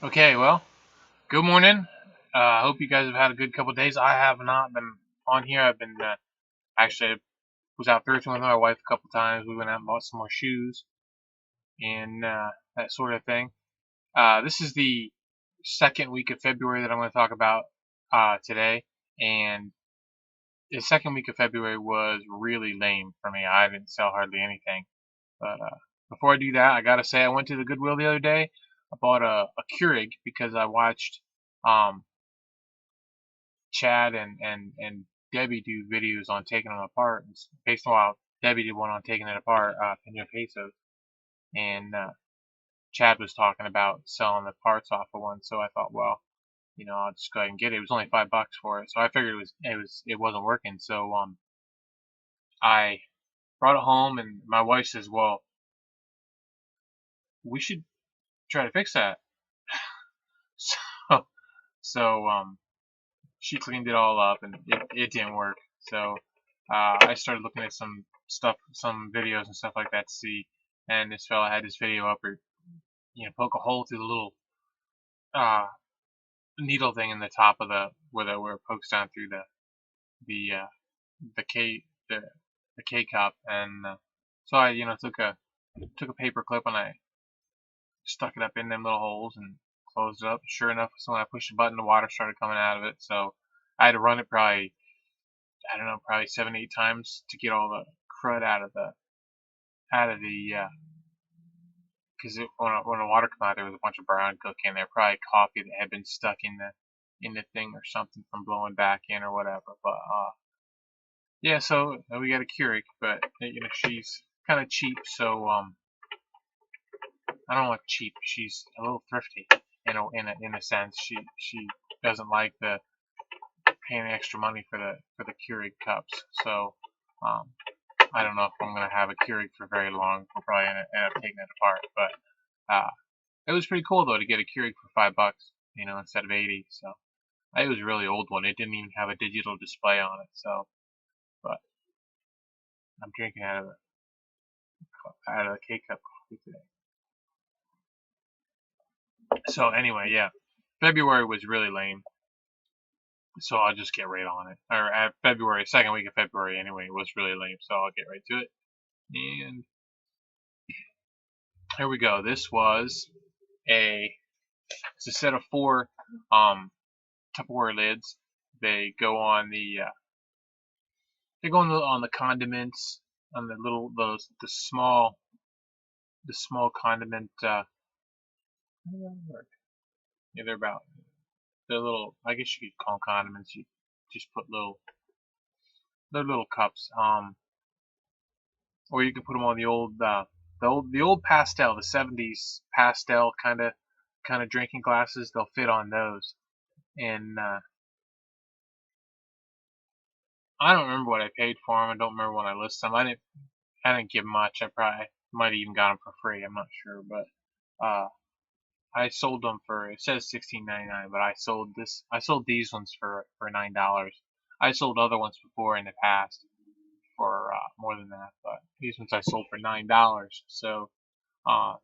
Okay, well, good morning. I hope you guys have had a good couple of days. I have not been on here. I've been actually I was out thrifting with my wife a couple of times. We went out and bought some more shoes and that sort of thing. This is the second week of February that I'm going to talk about today, and the second week of February was really lame for me. I didn't sell hardly anything. But before I do that, I gotta say I went to the Goodwill the other day. I bought a Keurig because I watched um, Chad and Debbie do videos on taking them apart. And based on while Debbie did one on taking it apart, Pino Pesos, and Chad was talking about selling the parts off of one. So I thought, well, I'll just go ahead and get it. It was only $5 for it, so I figured it wasn't working. So I brought it home, and my wife says, well, we should try to fix that. So so she cleaned it all up, and it didn't work. So I started looking at some stuff, some videos and stuff like that to see. And this fella had this video up where poke a hole through the little uh, needle thing in the top of the where it pokes down through the the K the the K cup. And so I took a paper clip and I stuck it up in them little holes and closed it up. Sure enough, so when I pushed the button, the water started coming out of it. So I had to run it probably, I don't know, probably 7, 8 times to get all the crud out of the because when the water came out, there was a bunch of brown cook in there, probably coffee that had been stuck in the thing or something from blowing back in or whatever. But yeah, so we got a Keurig, but she's kind of cheap, so I don't like cheap. She's a little thrifty in a sense. She doesn't like the paying extra money for the Keurig cups. So um, I don't know if I'm gonna have a Keurig for very long. We'll probably end up taking it apart. But it was pretty cool though to get a Keurig for $5, instead of 80. So it was a really old one. It didn't even have a digital display on it. So, but I'm drinking out of the K cup coffee today. So anyway, yeah, February was really lame. So I'll just get right on it. Or February, second week of February anyway, was really lame. So I'll get right to it. And here we go. This was a it's a set of four Tupperware lids. They go on the condiments, on the little those the small condiment. Yeah, they're little. I guess you could call them condiments. You just put they're little cups. Or you can put them on the old pastel, the '70s pastel kind of drinking glasses. They'll fit on those. And I don't remember what I paid for them. I don't remember when I listed them. I didn't give much. I probably might have even got them for free. I'm not sure, but I sold them for, it says $16.99, but I sold these ones for $9. I sold other ones before in the past for more than that, but these ones I sold for $9. So uh,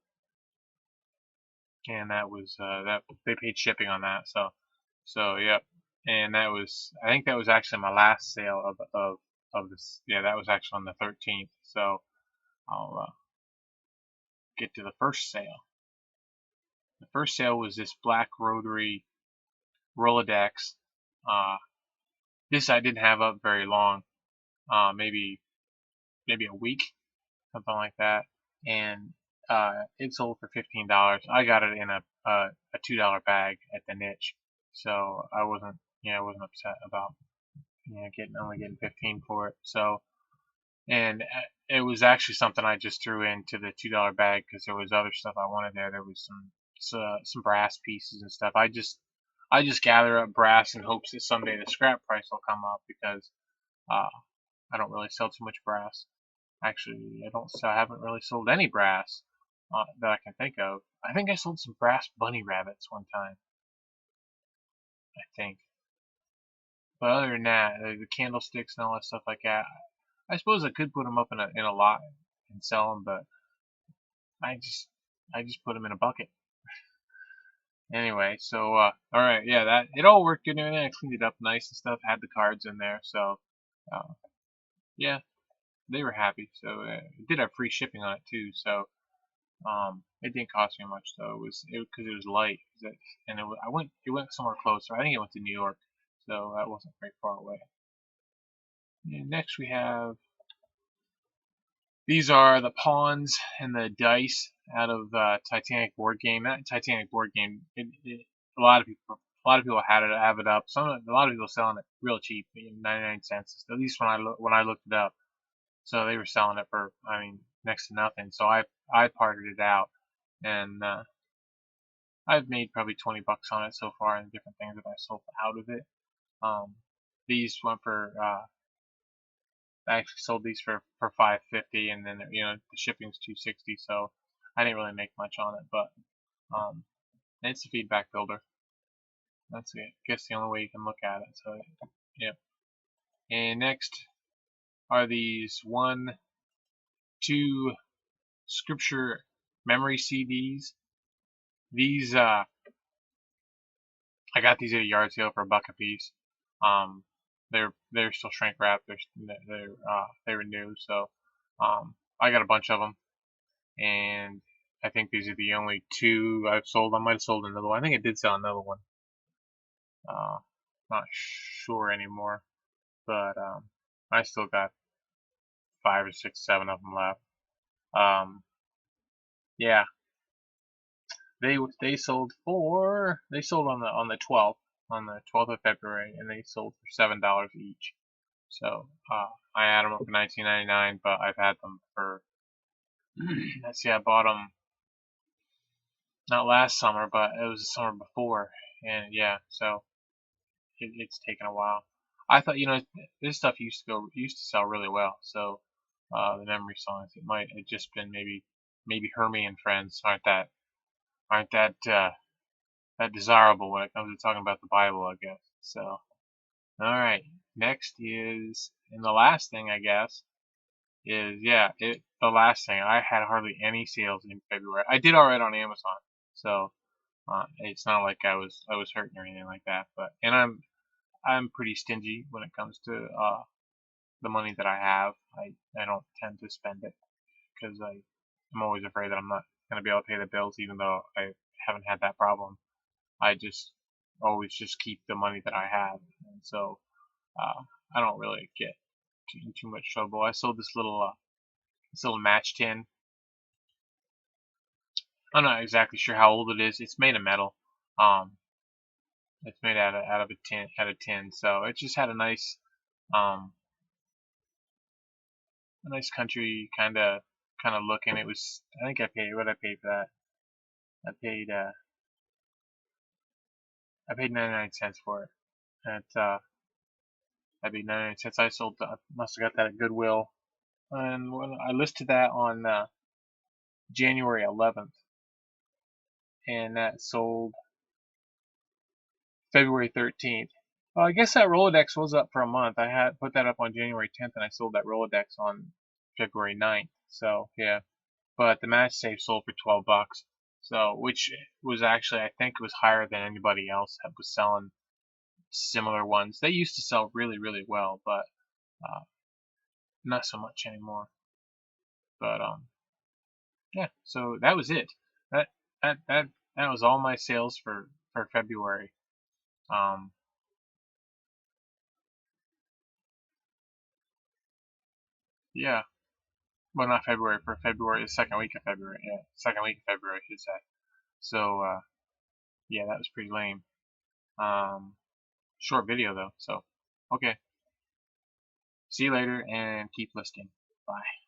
and that was that they paid shipping on that. So yep. And I think that was actually my last sale of this. Yeah, that was actually on the 13th. So I'll get to the first sale. The first sale was this black rotary Rolodex. Uh, this I didn't have up very long, maybe a week, something like that, and it sold for $15. I got it in a $2 bag at the niche, so I wasn't upset about only getting 15 for it. So, and it was actually something I just threw into the $2 bag because there was other stuff I wanted there. There was some brass pieces and stuff. I just gather up brass in hopes that someday the scrap price will come up because uh, I don't really sell too much brass. Actually, I haven't really sold any brass that I can think of. I think I sold some brass bunny rabbits one time, I think. But other than that, the candlesticks and all that stuff like that, I suppose I could put them up in a lot and sell them, but I just I just put them in a bucket. Anyway, so alright, yeah, that it all worked good and everything. I cleaned it up nice and stuff, had the cards in there, so yeah, they were happy. So it did have free shipping on it too, so it didn't cost me much though. Because it was light, and it went somewhere closer. I think it went to New York, so that wasn't very far away. And next we have these are the pawns and the dice out of Titanic board game. That Titanic board game, a lot of people have it up. A lot of people selling it real cheap, 99 cents. At least when I looked it up, so they were selling it for, I mean, next to nothing. So I parted it out, and I've made probably 20 bucks on it so far, and different things that I sold out of it. These went for I actually sold these for 5.50, and then the shipping's 2.60, so I didn't really make much on it, but it's a feedback builder. That's I guess the only way you can look at it. So yeah. And next are these 2 scripture memory CDs. These I got these at a yard sale for $1 a piece. They're still shrink wrapped. They were new, so I got a bunch of them, and I think these are the only 2 I've sold. I might have sold another one. I think I did sell another one. Not sure anymore, but I still got 5 or 6, 7 of them left. Yeah, they sold on the 12th of February, and they sold for $7 each. So I had them up for $19.99, but I've had them for let's see, I bought them not last summer, but it was the summer before, and yeah, so it's taken a while. I thought, this stuff used to sell really well. So the memory songs, it might have just been maybe Hermie and friends aren't that desirable when it comes to talking about the Bible, I guess. So all right, next is, and the last thing I guess is, the last thing, I had hardly any sales in February. I did alright on Amazon, so it's not like I was hurting or anything like that. But I'm pretty stingy when it comes to the money that I have. I don't tend to spend it because I'm always afraid that I'm not going to be able to pay the bills, even though I haven't had that problem. I just always just keep the money that I have, and so I don't really get in too much trouble. I sold this little match tin. I'm not exactly sure how old it is. It's made of metal. Um, it's made out of a tin. So it just had um, a nice country kind of look, and it was. I think I paid what I paid for that. I paid uh, I paid 99 cents for it. I paid 99 cents. Must have got that at Goodwill, and when I listed that on January 11th, and that sold February 13th. Well, I guess that Rolodex was up for a month. I had put that up on January 10th, and I sold that Rolodex on February 9th. So yeah, but the match safe sold for $12. So which was actually, I think, was higher than anybody else that was selling similar ones. They used to sell really, really well, but uh, not so much anymore. But yeah. So that was it. That that that that was all my sales for February. Um, yeah. Well, not February, for February, the second week of February. Yeah, second week of February, I should say. So, yeah, that was pretty lame. Um, Short video though. So, okay. See you later and keep listening. Bye.